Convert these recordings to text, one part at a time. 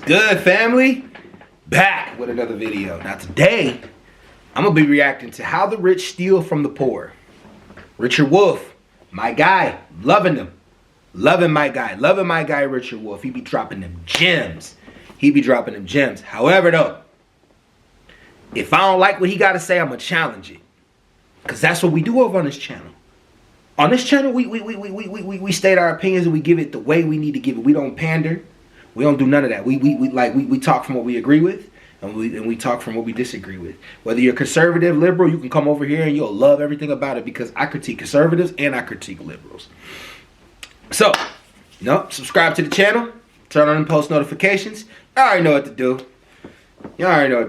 Good, family? Back with another video. Now today, I'm going to be reacting to how the rich steal from the poor. Richard Wolff, my guy, loving him. Loving my guy, Richard Wolff. He be dropping them gems. However, though, if I don't like what he got to say, I'm going to challenge it. Because that's what we do over on this channel. On this channel, we state our opinions and we give it the way we need to give it. We don't pander. We don't do none of that. We talk from what we agree with, and we talk from what we disagree with. Whether you're conservative, liberal, you can come over here and you'll love everything about it because I critique conservatives and I critique liberals. So, subscribe to the channel, turn on post notifications. You already know what to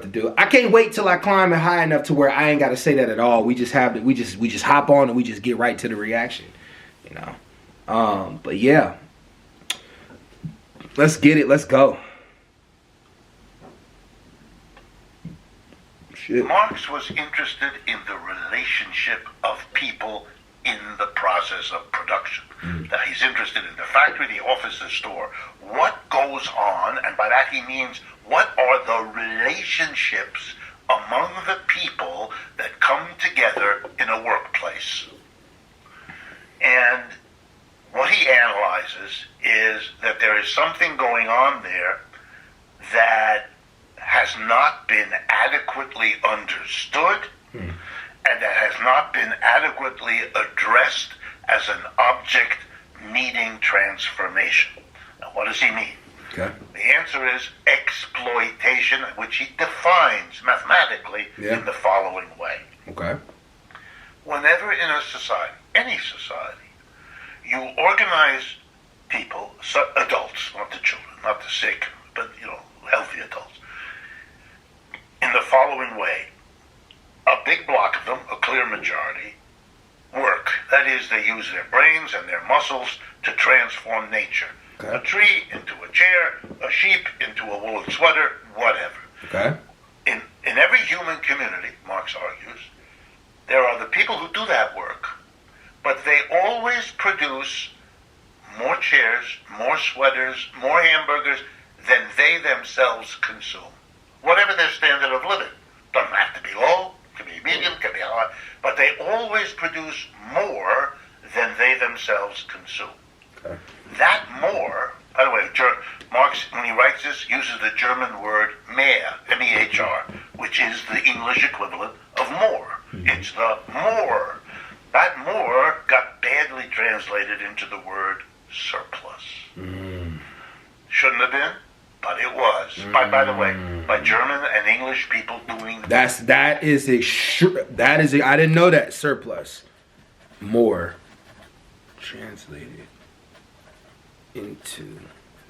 do. I can't wait till I climb it high enough to where I ain't got to say that at all. We just hop on and we just get right to the reaction, But yeah. Let's get it. Let's go. Shit. Marx was interested in the relationship of people in the process of production. That he's interested in the factory, the office, the store. What goes on, and by that he means what are the relationships among the people that come together in a workplace. And what he analyzes is that there is something going on there that has not been adequately understood and that has not been adequately addressed as an object needing transformation. Now, what does he mean? Okay. The answer is exploitation, which he defines mathematically in the following way. Okay. Whenever in a society, any society, you organize people, adults, not the children, not the sick, but, healthy adults, in the following way. A big block of them, a clear majority, work. That is, they use their brains and their muscles to transform nature. Okay. A tree into a chair, a sheep into a woolen sweater, whatever. Okay. In every human community, Marx argues, there are the people who do that work, but they always produce more chairs, more sweaters, more hamburgers than they themselves consume. Whatever their standard of living. Doesn't have to be low, can be medium, can be high, but they always produce more than they themselves consume. Okay. That more, by the way, Marx, when he writes this, uses the German word mehr, M-E-H-R, which is the English equivalent of more. It's the more. That more got badly translated into the word surplus. Shouldn't have been, but it was. By the way, by German and English people doing that is I didn't know that. Surplus. More translated into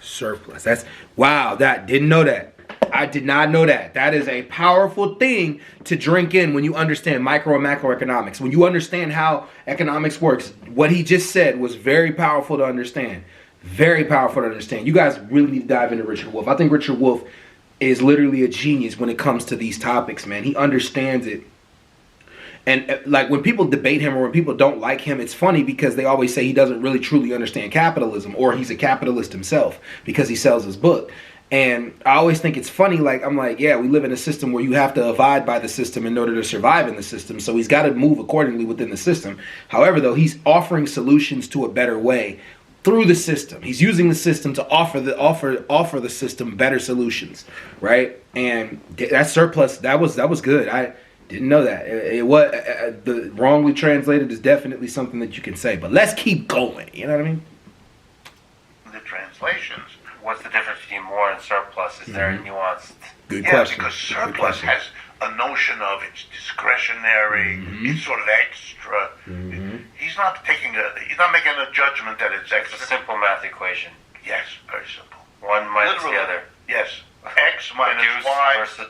surplus. Didn't know that. I did not know that. That is a powerful thing to drink in when you understand micro and macroeconomics. When you understand how economics works, what he just said was very powerful to understand. Very powerful to understand. You guys really need to dive into Richard Wolff. I think Richard Wolff is literally a genius when it comes to these topics, man. He understands it. And like when people debate him or when people don't like him, it's funny because they always say he doesn't really truly understand capitalism or he's a capitalist himself because he sells his book. And I always think it's funny, I'm like, yeah, we live in a system where you have to abide by the system in order to survive in the system. So he's got to move accordingly within the system. However, though, he's offering solutions to a better way through the system. He's using the system to offer the system better solutions, right? And that surplus, that was good. I didn't know that. The wrongly translated is definitely something that you can say. But let's keep going. You know what I mean? The translations. What's the difference between more and surplus? Is there a nuanced? Good question. Because surplus has a notion of it's discretionary, it's sort of extra. He's not making a judgment that it's extra. It's a simple math equation. Yes, very simple. One minus the other. Yes. X minus Y. Versus,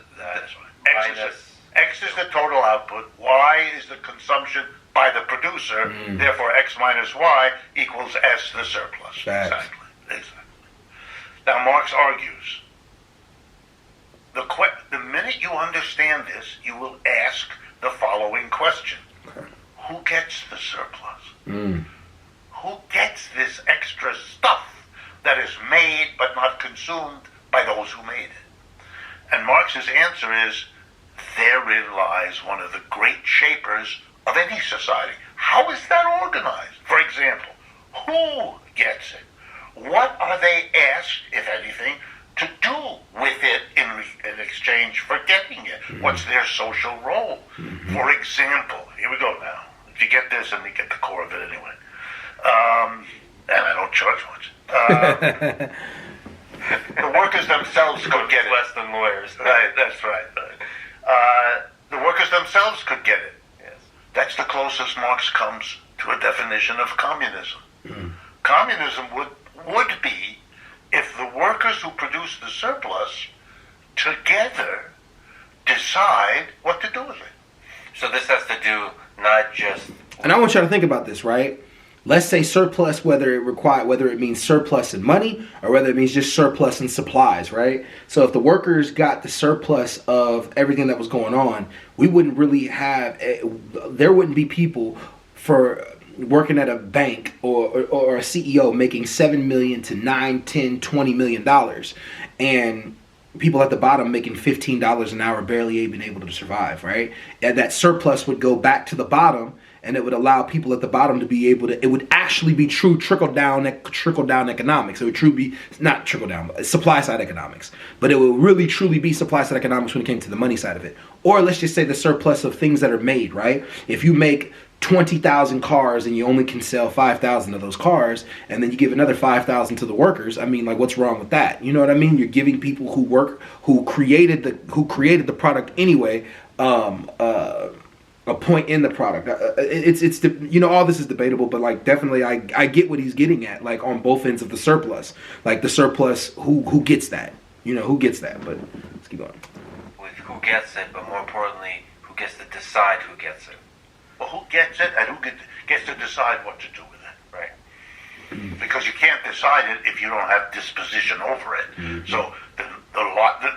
X is the total output. Y is the consumption by the producer. Therefore, X minus Y equals S, the surplus. Facts. Exactly. Now, Marx argues, the minute you understand this, you will ask the following question. Okay. Who gets the surplus? Who gets this extra stuff that is made but not consumed by those who made it. And Marx's answer is, therein lies one of the great shapers of any society. How is that organized? For example, who gets it? What are they asked, if anything, to do with it in exchange for getting it? Mm-hmm. What's their social role? Mm-hmm. For example, here we go now. If you get this, and you get the core of it anyway. And I don't charge much. The workers themselves could get it. Less than lawyers. Right, that's right. The workers themselves could get it. Yes. That's the closest Marx comes to a definition of communism. Mm. Communism would be if the workers who produce the surplus together decide what to do with it. So this has to do not just... And I want you to think about this, right? Let's say surplus, whether it means surplus in money or whether it means just surplus in supplies, right? So if the workers got the surplus of everything that was going on, we wouldn't really there wouldn't be people for working at a bank or a CEO making $7 million to $9, $10, $20 million, and people at the bottom making $15 an hour, barely even able to survive, right? And that surplus would go back to the bottom, and it would allow people at the bottom to be able to, it would actually be true trickle down economics. It would truly be, not trickle down, but supply side economics. But it would really truly be supply side economics when it came to the money side of it. Or let's just say the surplus of things that are made, right? If you make 20,000 cars and you only can sell 5,000 of those cars, and then you give another 5,000 to the workers, I mean, like, what's wrong with that? You know what I mean? You're giving people who created the product anyway, a point in the product. All this is debatable, but like, definitely I get what he's getting at, like, on both ends of the surplus. Like, the surplus, who gets that? Who gets that? But let's keep going. With who gets it, but more importantly, who gets to decide who gets it. Well, who gets it and who gets to decide what to do with it, right? Mm-hmm. Because you can't decide it if you don't have disposition over it. Mm-hmm. So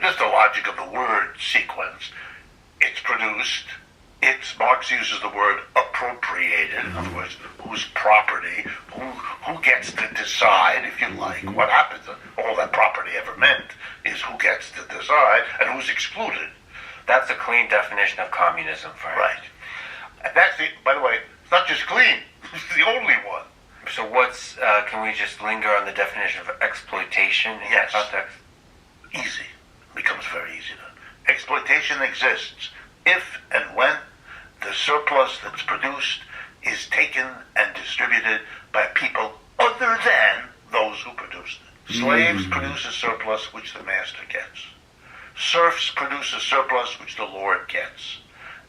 just the logic of the word sequence. It's produced. Marx uses the word appropriated. In other words, whose property, who gets to decide, if you like, what happens. All that property ever meant is who gets to decide and who's excluded. That's a clean definition of communism, Frank. Right. And that's by the way, it's not just clean. It's the only one. So can we just linger on the definition of exploitation in that context? Easy. Becomes very easy then. Exploitation exists if and when the surplus that's produced is taken and distributed by people other than those who produced it. Slaves produce a surplus which the master gets. Serfs produce a surplus which the lord gets.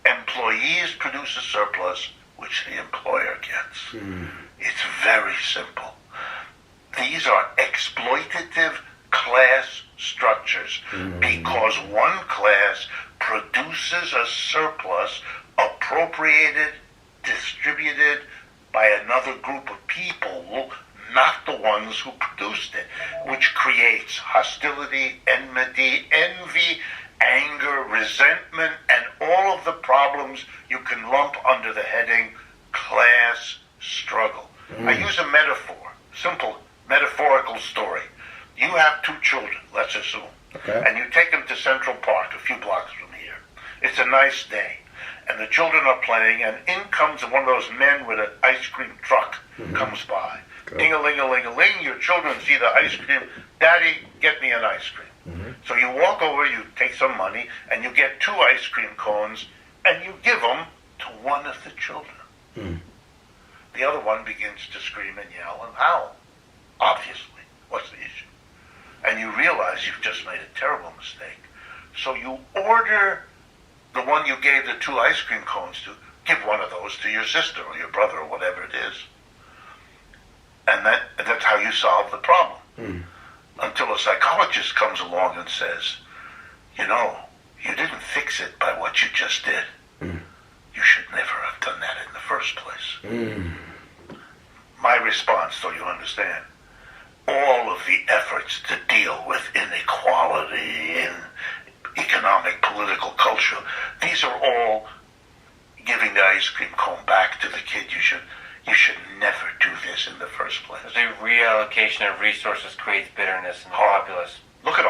Employees produce a surplus which the employer gets. It's very simple. These are exploitative class structures because one class produces a surplus appropriated, distributed by another group of people, not the ones who produced it, which creates hostility, enmity, envy, anger, resentment, and all of the problems you can lump under the heading class struggle. I use a metaphor, simple metaphorical story. You have two children, let's assume, and you take them to Central Park, a few blocks from here. It's a nice day, and the children are playing, and in comes one of those men with an ice cream truck comes by. Ding-a-ling-a-ling-a-ling, your children see the ice cream. Daddy, get me an ice cream. So you walk over, you take some money, and you get 2 ice cream cones, and you give them to one of the children. The other one begins to scream and yell and howl. Obviously. What's the issue? And you realize you've just made a terrible mistake. So you order the one you gave the 2 ice cream cones to, give one of those to your sister or your brother or whatever it is. And that's how you solve the problem. Until a psychologist comes along and says, you didn't fix it by what you just did. You should never have done that in the first place. My response, so you understand, all of the efforts to deal with inequality in economic, political, cultural, these are all giving the ice cream cone back to the kid. You should never do this in the first place. The reallocation of resources creates bitterness in the populace. Look at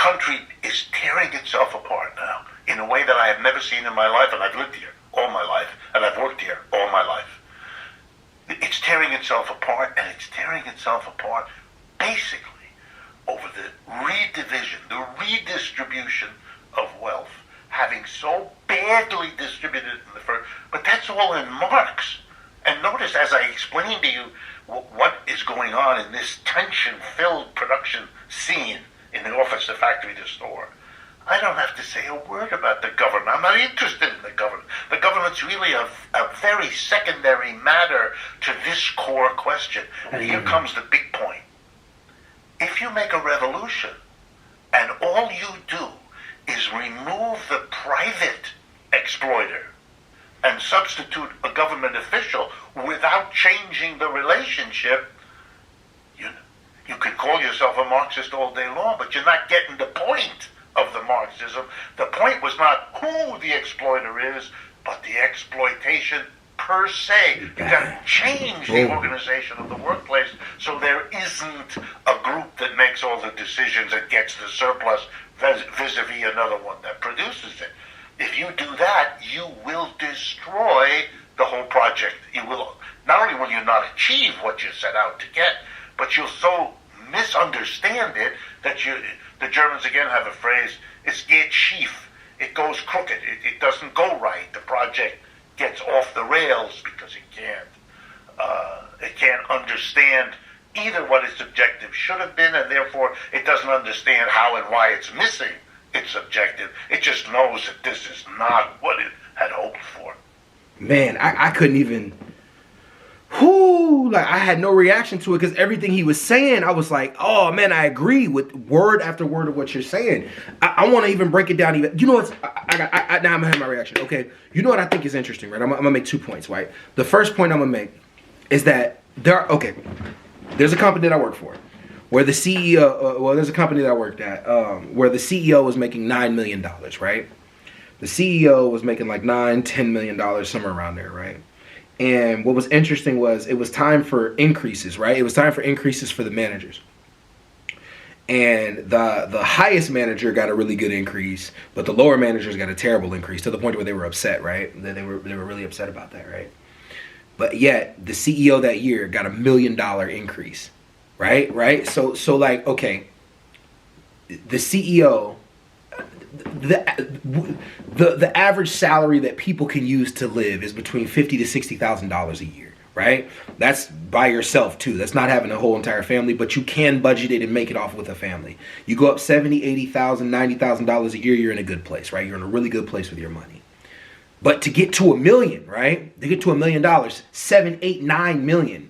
country is tearing itself apart now in a way that I have never seen in my life, and I've lived here all my life, and I've worked here all my life. It's tearing itself apart, and it's tearing itself apart basically over the redivision, the redistribution of wealth, having so badly distributed in the first. But that's all in Marx. And notice, as I explained to you what is going on in this tension-filled production scene in the office, the factory, the store, I don't have to say a word about the government. I'm not interested in the government. The government's really a very secondary matter to this core question. And here comes the big point. If you make a revolution and all you do is remove the private exploiter and substitute a government official without changing the relationship, you can call yourself a Marxist all day long, but you're not getting the point of the Marxism. The point was not who the exploiter is, but the exploitation per se. You've got to change the organization of the workplace so there isn't a group that makes all the decisions and gets the surplus vis-a-vis another one that produces it. If you do that, you will destroy the whole project. You will not only will you not achieve what you set out to get, but you'll so misunderstand it that the Germans again have a phrase, es geht schief. It goes crooked. It doesn't go right. The project gets off the rails because it can't understand either what its objective should have been, and therefore it doesn't understand how and why it's missing its objective. It just knows that this is not what it had hoped for. Man, I couldn't even. Like I had no reaction to it because everything he was saying, I was like, oh man, I agree with word after word of what you're saying. I want to even break it down. Even, you know what's? Now I'm gonna have my reaction. Okay, you know what I think is interesting, right? I'm gonna make 2 points, right? The first point I'm gonna make is that there's a company that I work for, where the CEO, there's a company that I worked at, where the CEO was making $9 million, right? The CEO was making like $10 million, somewhere around there, right? And what was interesting was it was time for increases, right? It was time for increases for the managers. And the highest manager got a really good increase, but the lower managers got a terrible increase to the point where they were upset, right? They were really upset about that, right? But yet the CEO that year got $1 million increase, right? So like, okay, the CEO, the average salary that people can use to live is between $50,000 to $60,000 a year, right? That's by yourself too. That's not having a whole entire family, but you can budget it and make it off with a family. You go up $70,000, $80,000, $90,000 a year, you're in a good place, right? You're in a really good place with your money. But to get to $1 million, right? To get to $1 million, 7, 8, 9 million.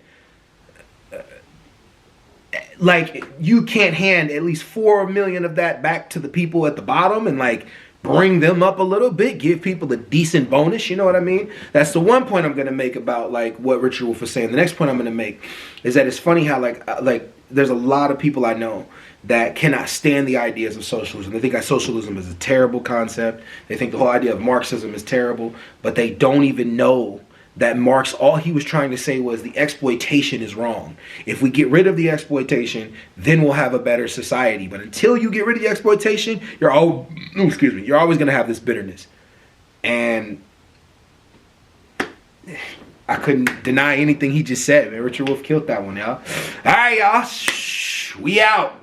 Like you can't hand at least 4 million of that back to the people at the bottom and like bring them up a little bit, give people a decent bonus. You know what I mean? That's the one point I'm going to make about like what Richard Wolff was saying. The next point I'm going to make is that it's funny how like there's a lot of people I know that cannot stand the ideas of socialism. They think that socialism is a terrible concept. They think the whole idea of Marxism is terrible, but they don't even know that Marx, all he was trying to say was the exploitation is wrong. If we get rid of the exploitation, then we'll have a better society. But until you get rid of the exploitation, you're always going to have this bitterness. And I couldn't deny anything he just said, man. Richard Wolff killed that one, y'all. All right, y'all. We out.